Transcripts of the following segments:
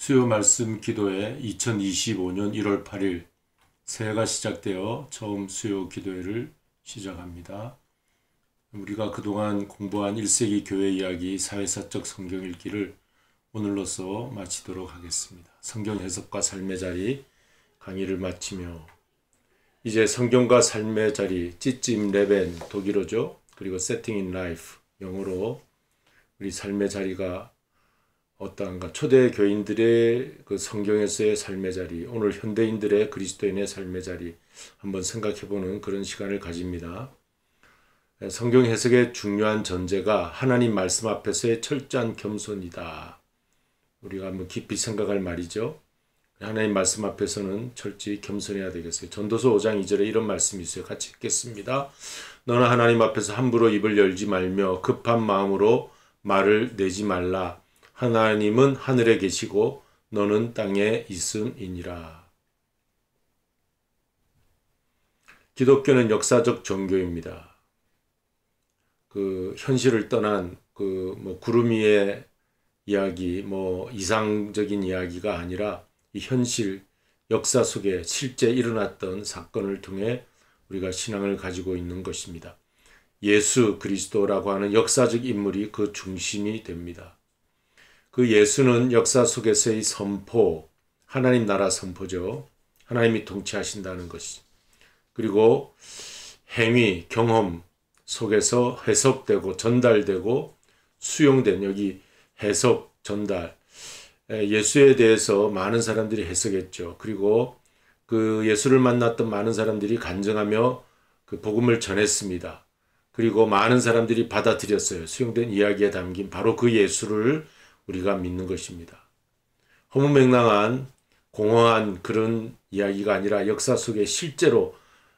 수요 말씀 기도회 2025년 1월 8일 새해가 시작되어 처음 수요 기도회를 시작합니다. 우리가 그동안 공부한 1세기 교회 이야기 사회사적 성경 읽기를 오늘로써 마치도록 하겠습니다. 성경 해석과 삶의 자리 강의를 마치며 이제 성경과 삶의 자리 찌찜 레벤 독일어죠. 그리고 세팅 인 라이프 영어로 우리 삶의 자리가 어떠한가 초대 교인들의 그 성경에서의 삶의 자리, 오늘 현대인들의 그리스도인의 삶의 자리 한번 생각해보는 그런 시간을 가집니다. 성경 해석의 중요한 전제가 하나님 말씀 앞에서의 철저한 겸손이다. 우리가 한번 깊이 생각할 말이죠. 하나님 말씀 앞에서는 철저히 겸손해야 되겠어요. 전도서 5장 2절에 이런 말씀이 있어요. 같이 읽겠습니다. 너는 하나님 앞에서 함부로 입을 열지 말며 급한 마음으로 말을 내지 말라. 하나님은 하늘에 계시고 너는 땅에 있음이니라. 기독교는 역사적 종교입니다. 그 현실을 떠난 구름 위의 이야기, 이상적인 이야기가 아니라 이 현실, 역사 속에 실제 일어났던 사건을 통해 우리가 신앙을 가지고 있는 것입니다. 예수 그리스도라고 하는 역사적 인물이 그 중심이 됩니다. 그 예수는 역사 속에서의 선포, 하나님 나라 선포죠. 하나님이 통치하신다는 것이. 그리고 행위, 경험 속에서 해석되고 전달되고 수용된 여기 해석, 전달. 예수에 대해서 많은 사람들이 해석했죠. 그리고 그 예수를 만났던 많은 사람들이 간증하며 그 복음을 전했습니다. 그리고 많은 사람들이 받아들였어요. 수용된 이야기에 담긴 바로 그 예수를 우리가 믿는 것입니다. 허무맹랑한 공허한 그런 이야기가 아니라 역사 속에 실제로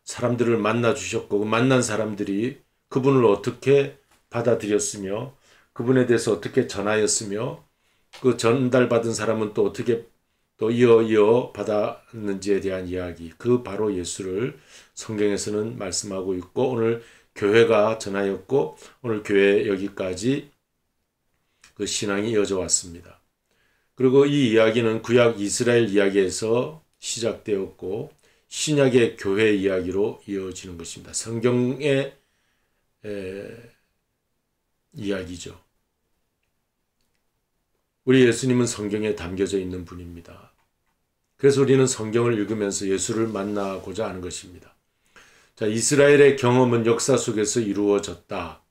사람들을 만나 주셨고 그 만난 사람들이 그분을 어떻게 받아들였으며 그분에 대해서 어떻게 전하였으며 그 전달받은 사람은 또 어떻게 또 이어 받았는지에 대한 이야기, 그 바로 예수를 성경에서는 말씀하고 있고 오늘 교회가 전하였고 오늘 교회 여기까지 그 신앙이 이어져 왔습니다. 그리고 이 이야기는 구약 이스라엘 이야기에서 시작되었고 신약의 교회 이야기로 이어지는 것입니다. 성경의 이야기죠. 우리 예수님은 성경에 담겨져 있는 분입니다. 그래서 우리는 성경을 읽으면서 예수를 만나고자 하는 것입니다. 자, 이스라엘의 경험은 역사 속에서 이루어졌다.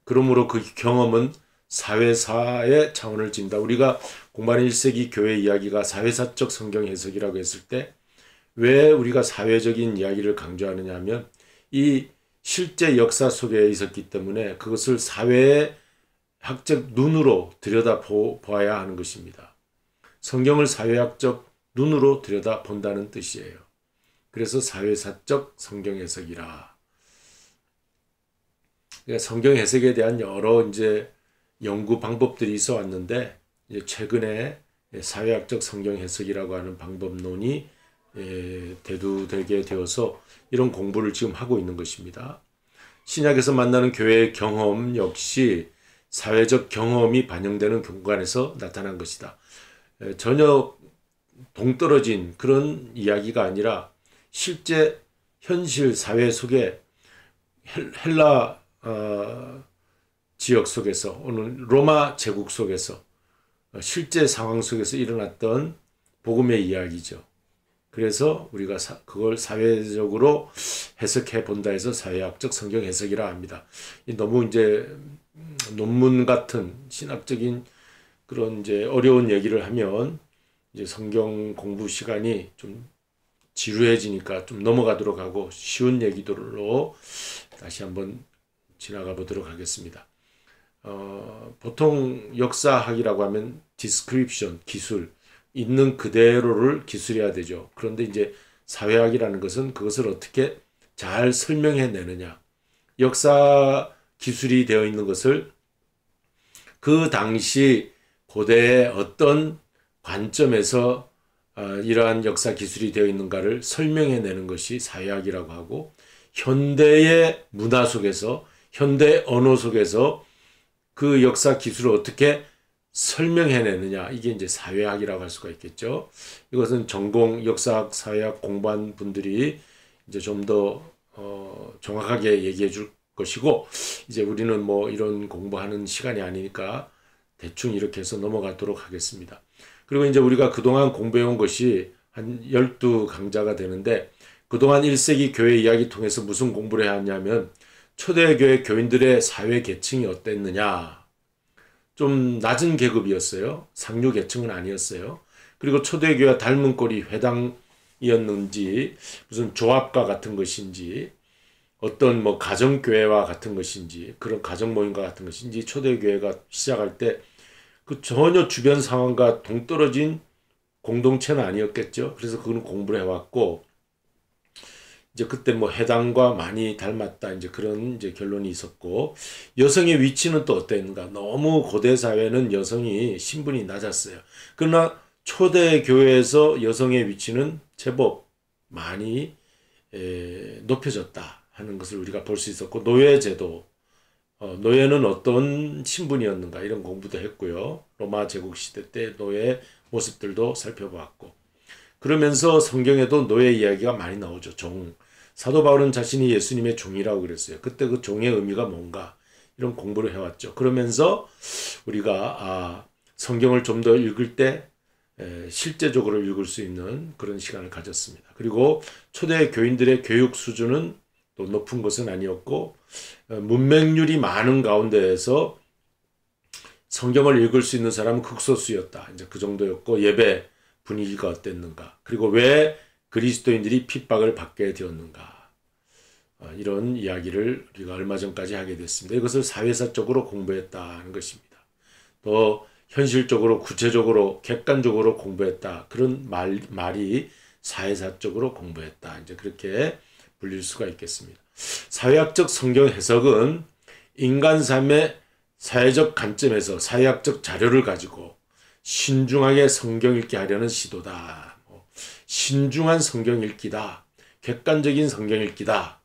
그러므로 그 경험은 사회사의 차원을 띈다. 우리가 공부하는 1세기 교회 이야기가 사회사적 성경 해석이라고 했을 때 왜 우리가 사회적인 이야기를 강조하느냐 하면 이 실제 역사 속에 있었기 때문에 그것을 사회의 학적 눈으로 들여다보아야 하는 것입니다. 성경을 사회학적 눈으로 들여다본다는 뜻이에요. 그래서 사회사적 성경 해석이라. 그러니까 성경 해석에 대한 여러 연구 방법들이 있어 왔는데 이제 최근에 사회학적 성경 해석이라고 하는 방법론이 대두되게 되어서 이런 공부를 지금 하고 있는 것입니다. 신약에서 만나는 교회의 경험 역시 사회적 경험이 반영되는 공간에서 나타난 것이다. 전혀 동떨어진 그런 이야기가 아니라 실제 현실 사회 속에 헬라 지역 속에서 오늘 로마 제국 속에서 실제 상황 속에서 일어났던 복음의 이야기죠. 그래서 우리가 그걸 사회적으로 해석해 본다 해서 사회학적 성경 해석이라 합니다. 너무 논문 같은 신학적인 그런 어려운 얘기를 하면 성경 공부 시간이 좀 지루해지니까 좀 넘어가도록 하고 쉬운 얘기들로 다시 한번 지나가 보도록 하겠습니다. 보통 역사학이라고 하면 description, 기술, 있는 그대로를 기술해야 되죠. 그런데 사회학이라는 것은 그것을 어떻게 잘 설명해내느냐. 역사 기술이 되어 있는 것을 그 당시 고대의 어떤 관점에서 이러한 역사 기술이 되어 있는가를 설명해내는 것이 사회학이라고 하고 현대의 문화 속에서 현대 언어 속에서 그 역사 기술을 어떻게 설명해내느냐, 이게 이제 사회학이라고 할 수가 있겠죠. 이것은 전공 역사학, 사회학 공부한 분들이 이제 좀 더 정확하게 얘기해 줄 것이고, 이제 우리는 뭐 이런 공부하는 시간이 아니니까 대충 이렇게 해서 넘어가도록 하겠습니다. 그리고 이제 우리가 그동안 공부해 온 것이 한 12강자가 되는데, 그동안 1세기 교회 이야기 통해서 무슨 공부를 해왔냐면, 초대교회 교인들의 사회 계층이 어땠느냐. 좀 낮은 계급이었어요. 상류 계층은 아니었어요. 그리고 초대교회와 닮은 꼴이 회당이었는지, 무슨 조합과 같은 것인지, 어떤 뭐 가정교회와 같은 것인지, 그런 가정모임과 같은 것인지, 초대교회가 시작할 때 그 전혀 주변 상황과 동떨어진 공동체는 아니었겠죠. 그래서 그건 공부를 해왔고, 이제 그때 뭐 해당과 많이 닮았다, 이제 그런 이제 결론이 있었고, 여성의 위치는 또 어땠는가? 너무 고대 사회는 여성이 신분이 낮았어요. 그러나 초대 교회에서 여성의 위치는 제법 많이 높여졌다 하는 것을 우리가 볼 수 있었고, 노예제도, 노예는 어떤 신분이었는가, 이런 공부도 했고요. 로마 제국 시대 때 노예 모습들도 살펴보았고, 그러면서 성경에도 노예 이야기가 많이 나오죠. 종. 사도 바울은 자신이 예수님의 종이라고 그랬어요. 그때 그 종의 의미가 뭔가, 이런 공부를 해왔죠. 그러면서 우리가 성경을 좀 더 읽을 때 실제적으로 읽을 수 있는 그런 시간을 가졌습니다. 그리고 초대 교인들의 교육 수준은 또 높은 것은 아니었고, 문맹률이 많은 가운데에서 성경을 읽을 수 있는 사람은 극소수였다, 이제 그 정도였고, 예배 분위기가 어땠는가, 그리고 왜 그리스도인들이 핍박을 받게 되었는가, 이런 이야기를 우리가 얼마 전까지 하게 됐습니다. 이것을 사회사적으로 공부했다는 것입니다. 또 현실적으로, 구체적으로, 객관적으로 공부했다, 그런 말이 사회사적으로 공부했다, 이제 그렇게 불릴 수가 있겠습니다. 사회학적 성경 해석은 인간 삶의 사회적 관점에서 사회학적 자료를 가지고 신중하게 성경 읽기 하려는 시도다. 신중한 성경 읽기다. 객관적인 성경 읽기다.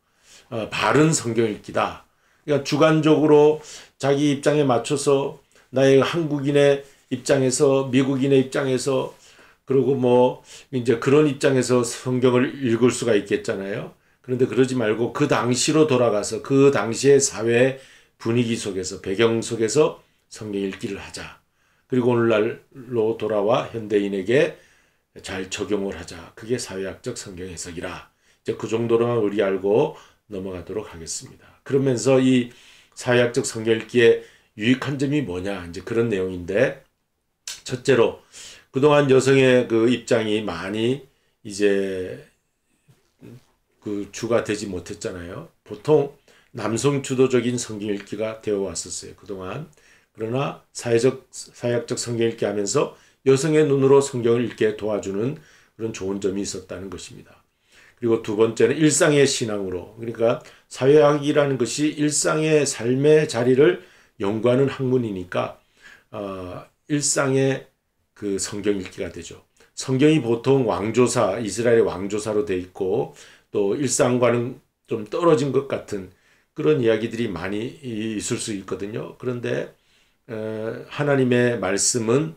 바른 성경 읽기다. 그러니까 주관적으로 자기 입장에 맞춰서, 나의 한국인의 입장에서, 미국인의 입장에서, 그리고 뭐 이제 그런 입장에서 성경을 읽을 수가 있겠잖아요. 그런데 그러지 말고 그 당시로 돌아가서 그 당시의 사회 분위기 속에서, 배경 속에서 성경 읽기를 하자. 그리고 오늘날로 돌아와 현대인에게 잘 적용을 하자. 그게 사회학적 성경 해석이라. 이제 그 정도로만 우리 알고 넘어가도록 하겠습니다. 그러면서 이 사회학적 성경 읽기의 유익한 점이 뭐냐, 이제 그런 내용인데, 첫째로 그동안 여성의 그 입장이 많이 이제 그 주가 되지 못했잖아요. 보통 남성 주도적인 성경 읽기가 되어 왔었어요, 그동안. 그러나 사회학적 성경 읽기 하면서 여성의 눈으로 성경을 읽게 도와주는 그런 좋은 점이 있었다는 것입니다. 그리고 두 번째는 일상의 신앙으로, 그러니까 사회학이라는 것이 일상의 삶의 자리를 연구하는 학문이니까 일상의 그 성경 읽기가 되죠. 성경이 보통 왕조사, 이스라엘의 왕조사로 돼 있고, 또 일상과는 좀 떨어진 것 같은 그런 이야기들이 많이 있을 수 있거든요. 그런데 하나님의 말씀은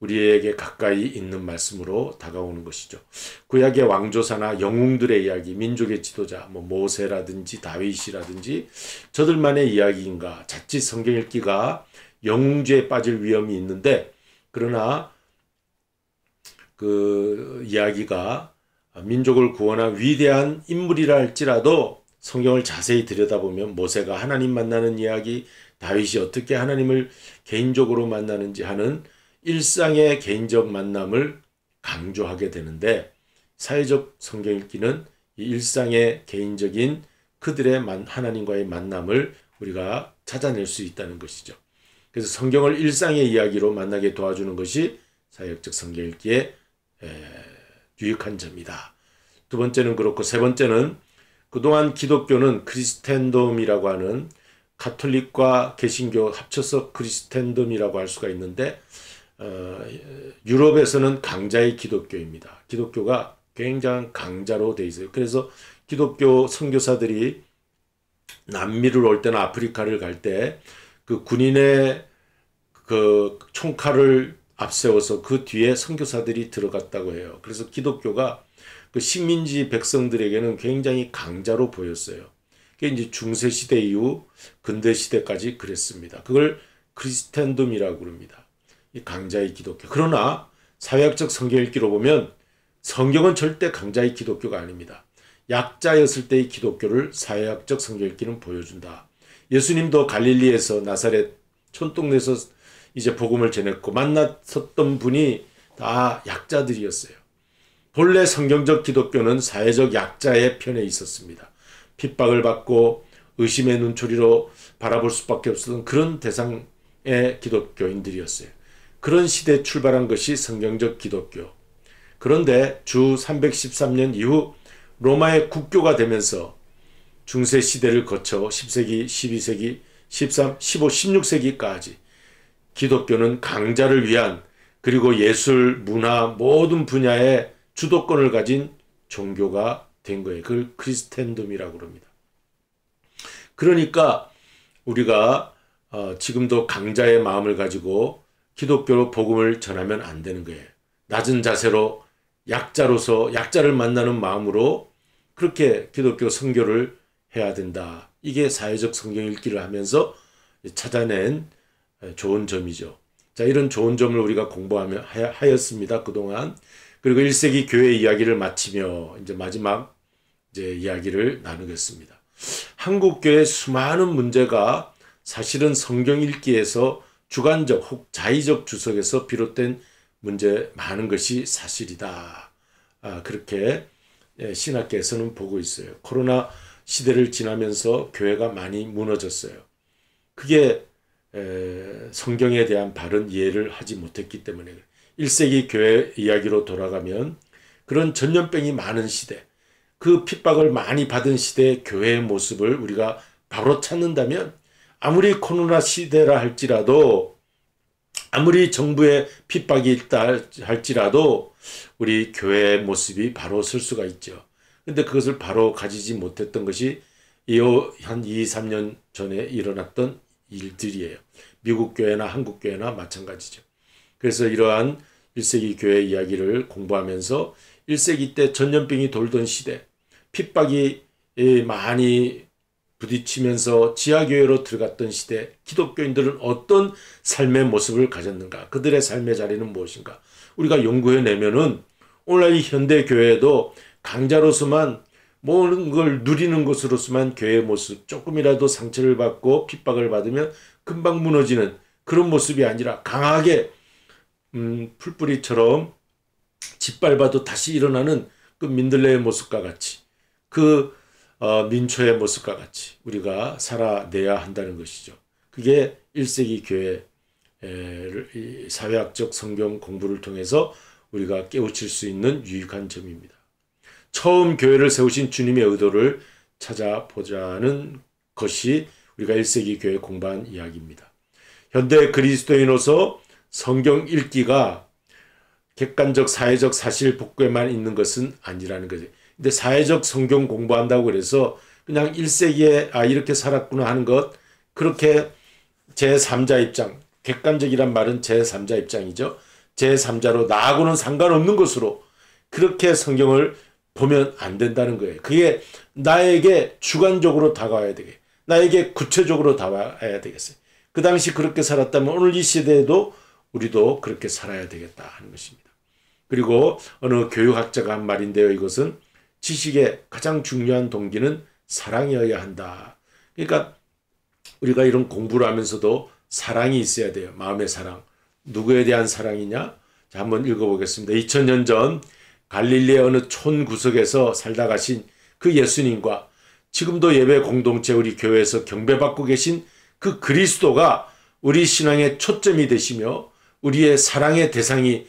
우리에게 가까이 있는 말씀으로 다가오는 것이죠. 구약의 왕조사나 영웅들의 이야기, 민족의 지도자, 뭐 모세라든지 다윗이라든지 저들만의 이야기인가, 자칫 성경 읽기가 영웅주에 빠질 위험이 있는데, 그러나 그 이야기가 민족을 구원한 위대한 인물이라 할지라도 성경을 자세히 들여다보면 모세가 하나님 만나는 이야기, 다윗이 어떻게 하나님을 개인적으로 만나는지 하는 일상의 개인적 만남을 강조하게 되는데, 사회적 성경 읽기는 이 일상의 개인적인 그들의 하나님과의 만남을 우리가 찾아낼 수 있다는 것이죠. 그래서 성경을 일상의 이야기로 만나게 도와주는 것이 사회학적 성경 읽기의 유익한 점이다. 두 번째는 그렇고, 세 번째는 그동안 기독교는 크리스텐덤이라고 하는, 가톨릭과 개신교 합쳐서 크리스텐덤이라고 할 수가 있는데, 유럽에서는 강자의 기독교입니다. 기독교가 굉장한 강자로 돼 있어요. 그래서 기독교 선교사들이 남미를 올 때나 아프리카를 갈 때 그 군인의 그 총칼을 앞세워서 그 뒤에 선교사들이 들어갔다고 해요. 그래서 기독교가 그 식민지 백성들에게는 굉장히 강자로 보였어요. 그게 이제 중세 시대 이후 근대 시대까지 그랬습니다. 그걸 크리스텐돔이라고 그럽니다. 이 강자의 기독교. 그러나 사회학적 성경 읽기로 보면 성경은 절대 강자의 기독교가 아닙니다. 약자였을 때의 기독교를 사회학적 성경 읽기는 보여준다. 예수님도 갈릴리에서 나사렛 촌동네에서 이제 복음을 전했고 만났었던 분이 다 약자들이었어요. 본래 성경적 기독교는 사회적 약자의 편에 있었습니다. 핍박을 받고 의심의 눈초리로 바라볼 수밖에 없었던 그런 대상의 기독교인들이었어요. 그런 시대에 출발한 것이 성경적 기독교. 그런데 주 313년 이후 로마의 국교가 되면서 중세 시대를 거쳐 10세기, 12세기, 13, 15, 16세기까지 기독교는 강자를 위한 그리고 예술, 문화 모든 분야의 주도권을 가진 종교가 된 거예요. 그걸 크리스텐돔이라고 합니다. 그러니까 우리가 지금도 강자의 마음을 가지고 기독교로 복음을 전하면 안 되는 거예요. 낮은 자세로 약자로서 약자를 만나는 마음으로 그렇게 기독교 선교를 해야 된다. 이게 사회적 성경 읽기를 하면서 찾아낸 좋은 점이죠. 자, 이런 좋은 점을 우리가 하였습니다. 그동안. 그리고 1세기 교회 이야기를 마치며 이제 마지막 이야기를 나누겠습니다. 한국 교회의 수많은 문제가 사실은 성경 읽기에서 주관적 혹 자의적 주석에서 비롯된 문제 많은 것이 사실이다. 그렇게 신학계에서는 보고 있어요. 코로나 시대를 지나면서 교회가 많이 무너졌어요. 그게 성경에 대한 바른 이해를 하지 못했기 때문에 1세기 교회 이야기로 돌아가면 그런 전염병이 많은 시대, 그 핍박을 많이 받은 시대의 교회의 모습을 우리가 바로 찾는다면 아무리 코로나 시대라 할지라도 아무리 정부의 핍박이 있다 할지라도 우리 교회의 모습이 바로 설 수가 있죠. 근데 그것을 바로 가지지 못했던 것이 한 2, 3년 전에 일어났던 일들이에요. 미국 교회나 한국 교회나 마찬가지죠. 그래서 이러한 1세기 교회 이야기를 공부하면서 1세기 때 전염병이 돌던 시대, 핍박이 많이 부딪히면서 지하교회로 들어갔던 시대, 기독교인들은 어떤 삶의 모습을 가졌는가? 그들의 삶의 자리는 무엇인가? 우리가 연구해내면은 오늘날 이 현대교회도 강자로서만 모든 걸 누리는 것으로서만 교회의 모습, 조금이라도 상처를 받고 핍박을 받으면 금방 무너지는 그런 모습이 아니라 강하게 풀뿌리처럼 짓밟아도 다시 일어나는 그 민들레의 모습과 같이 그 민초의 모습과 같이 우리가 살아내야 한다는 것이죠. 그게 1세기 교회 사회학적 성경 공부를 통해서 우리가 깨우칠 수 있는 유익한 점입니다. 처음 교회를 세우신 주님의 의도를 찾아보자는 것이 우리가 1세기 교회 공부한 이야기입니다. 현대 그리스도인으로서 성경 읽기가 객관적 사회적 사실 복구에만 있는 것은 아니라는 거죠. 근데 사회적 성경 공부한다고 그래서 그냥 1세기에 이렇게 살았구나 하는 것, 그렇게 제3자 입장, 객관적이란 말은 제3자 입장이죠. 제3자로 나하고는 상관없는 것으로 그렇게 성경을 보면 안 된다는 거예요. 그게 나에게 주관적으로 다가와야 되게, 나에게 구체적으로 다가와야 되겠어요. 그 당시 그렇게 살았다면 오늘 이 시대에도 우리도 그렇게 살아야 되겠다 하는 것입니다. 그리고 어느 교육학자가 한 말인데요. 이것은 지식의 가장 중요한 동기는 사랑이어야 한다. 그러니까 우리가 이런 공부를 하면서도 사랑이 있어야 돼요. 마음의 사랑. 누구에 대한 사랑이냐? 자, 한번 읽어보겠습니다. 2000년 전 갈릴리의 어느 촌 구석에서 살다 가신 그 예수님과 지금도 예배 공동체 우리 교회에서 경배받고 계신 그 그리스도가 우리 신앙의 초점이 되시며 우리의 사랑의 대상이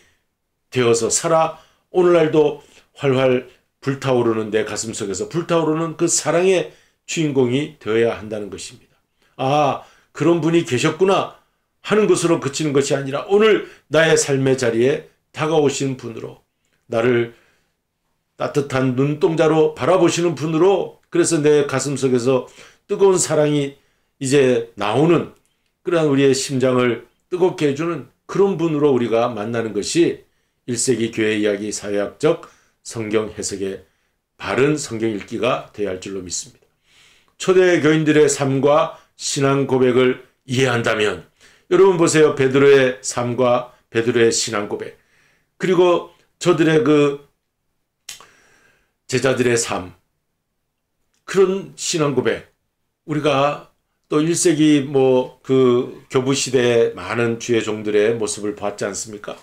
되어서 살아 오늘날도 활활 불타오르는 내 가슴 속에서 불타오르는 그 사랑의 주인공이 되어야 한다는 것입니다. 그런 분이 계셨구나 하는 것으로 그치는 것이 아니라 오늘 나의 삶의 자리에 다가오시는 분으로, 나를 따뜻한 눈동자로 바라보시는 분으로, 그래서 내 가슴 속에서 뜨거운 사랑이 이제 나오는 그러한 우리의 심장을 뜨겁게 해주는 그런 분으로 우리가 만나는 것이 1세기 교회 이야기 사회학적 성경 해석의 바른 성경 읽기가 되어야 할 줄로 믿습니다. 초대 교인들의 삶과 신앙 고백을 이해한다면 여러분 보세요. 베드로의 삶과 베드로의 신앙 고백, 그리고 저들의 그 제자들의 삶, 그런 신앙 고백, 우리가 또 1세기 그 교부 시대의 많은 주의 종들의 모습을 봤지 않습니까?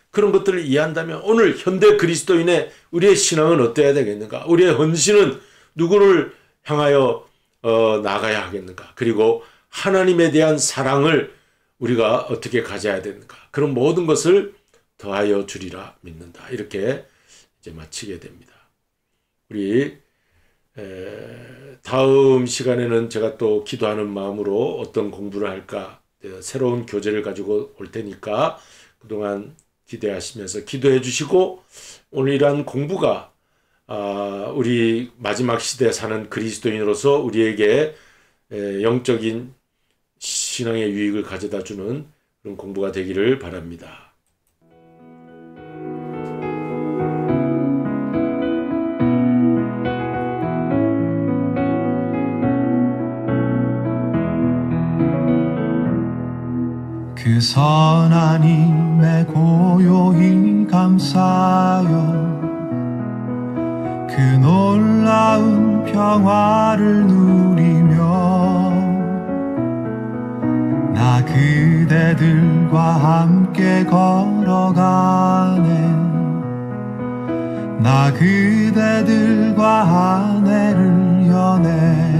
그런 것들을 이해한다면 오늘 현대 그리스도인의 우리의 신앙은 어때야 되겠는가? 우리의 헌신은 누구를 향하여 나가야 하겠는가? 그리고 하나님에 대한 사랑을 우리가 어떻게 가져야 되는가? 그런 모든 것을 더하여 주리라 믿는다. 이렇게 이제 마치게 됩니다. 우리 다음 시간에는 제가 또 기도하는 마음으로 어떤 공부를 할까, 새로운 교재를 가지고 올 테니까 그동안 기대하시면서 기도해 주시고, 오늘 이러한 공부가 우리 마지막 시대에 사는 그리스도인으로서 우리에게 영적인 신앙의 유익을 가져다 주는 그런 공부가 되기를 바랍니다. 그 선한 힘에 고요히 감사하여 그 놀라운 평화를 누리며 나 그대들과 함께 걸어가네. 나 그대들과 아내를 여네.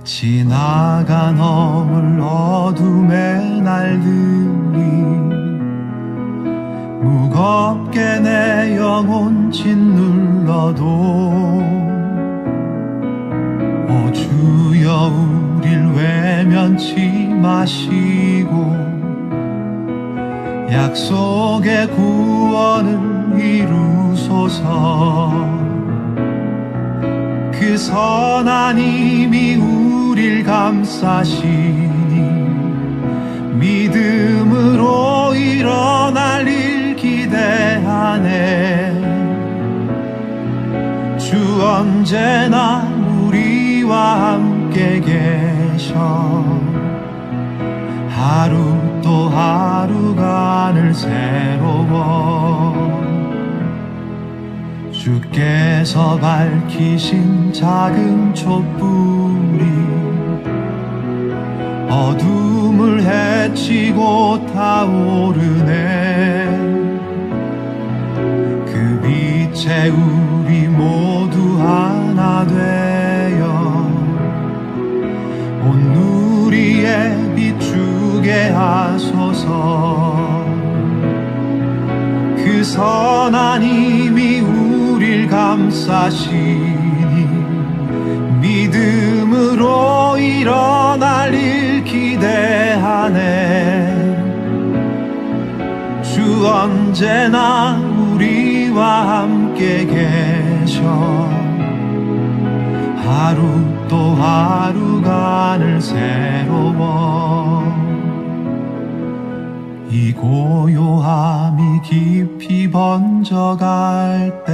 지나간 허물 어둠의 날들이 무겁게 내 영혼 짓눌러도 오 주여 우릴 외면치 마시고 약속의 구원을 이루소서. 그 선한 힘이 우릴 감싸시니 믿음으로 일어날 일 기대하네. 주 언제나 우리와 함께 계셔 하루 또 하루가 늘 새로워. 주께서 밝히신 작은 촛불이 어둠을 헤치고 타오르네. 그 빛에 우리 모두 하나 되어 온 누리에 비추게 하소서. 그 선한 힘이 우릴 감싸시니 믿음으로 일어날 일 기대하네. 주 언제나 우리와 함께 계셔 하루 또 하루가 늘 새로워. 이 고요함이 깊이 번져갈 때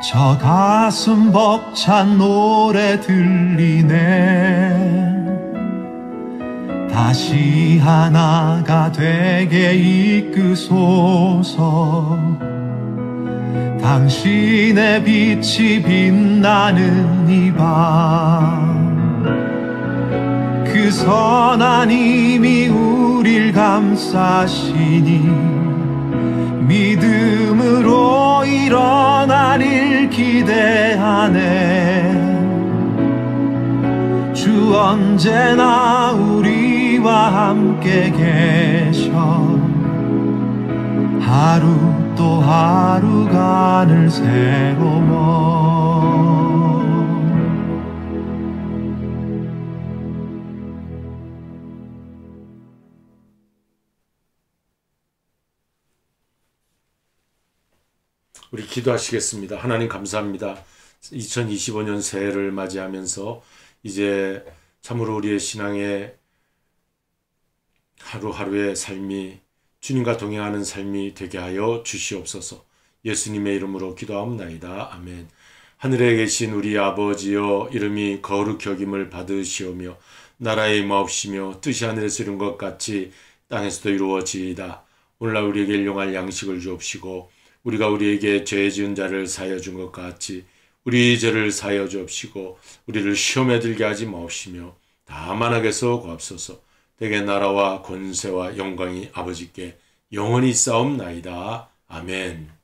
저 가슴 벅찬 노래 들리네. 다시 하나가 되게 이끄소서. 당신의 빛이 빛나는 이 밤 그 선한 힘이 우릴 감싸시니 믿음으로 일어날 일 기대하네. 주 언제나 우리와 함께 계셔 하루 또 하루가 늘 새로워. 우리 기도하시겠습니다. 하나님 감사합니다. 2025년 새해를 맞이하면서 이제 참으로 우리의 신앙의 하루하루의 삶이 주님과 동행하는 삶이 되게 하여 주시옵소서. 예수님의 이름으로 기도하옵나이다. 아멘. 하늘에 계신 우리 아버지여, 이름이 거룩히 여김을 받으시오며 나라의 임하옵시며 뜻이 하늘에서 이룬 것 같이 땅에서도 이루어지이다. 오늘날 우리에게 일용할 양식을 주옵시고 우리가 우리에게 죄 지은 자를 사하여 준 것 같이 우리 죄를 사하여 주옵시고 우리를 시험에 들게 하지 마옵시며 다만 악에서 구하옵소서. 대개 나라와 권세와 영광이 아버지께 영원히 싸움나이다. 아멘.